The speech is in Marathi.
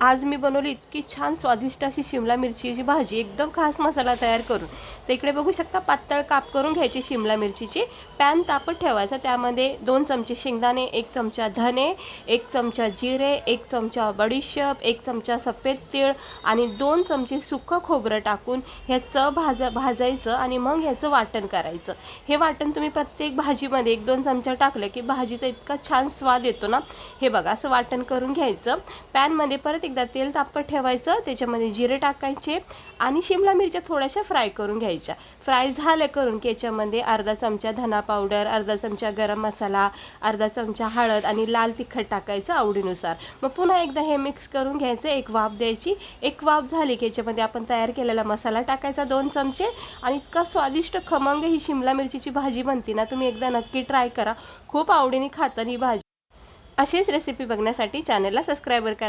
आज मी बनवली इतकी छान स्वादिष्ट अशी शिमला मिरचीची भाजी, एकदम खास मसाला तयार करून. तर इकडे बघू शकता पातळ काप करून घ्यायची शिमला मिरचीची. पॅन तापत ठेवायचा, त्यामध्ये 2 चमचे शेंगदाणे, 1 चमचा धने, 1 चमचा जिरे, 1 चमचा बडीशेप, 1 चमचा सफेद तीळ आणि 2 चमचे सुकं खोबरं टाकून ह्याचं भाजायचं आणि मग ह्याचं वाटण करायचं. हे वाटण तुम्ही प्रत्येक भाजीमध्ये 1-2 चमचा टाकलं की भाजीचा इतका छान स्वाद येतो ना. हे बघा, असं वाटण करून घ्यायचं. पॅनमध्ये परत एकदा तेल तापत ठेवायचं, त्याच्यामध्ये जिरे टाकायचे आणि शिमला मिरच्या थोड्याशा फ्राय करून घ्यायच्या. फ्राय झाल्या करून की याच्यामध्ये अर्धा चमचा धना पावडर, अर्धा चमचा गरम मसाला, अर्धा चमचा हळद आणि लाल तिखट टाकायचं आवडीनुसार. मग पुन्हा एकदा हे मिक्स करून घ्यायचं, एक वाफ द्यायची. एक वाफ झाली की याच्यामध्ये आपण तयार केलेला मसाला टाकायचा 2 चमचे आणि इतका स्वादिष्ट खमंग ही शिमला मिरचीची भाजी बनते ना. तुम्ही एकदा नक्की ट्राय करा, खूप आवडीने खातात ही भाजी. अशीच रेसिपी बघण्यासाठी चॅनलला सबस्क्राईब करा.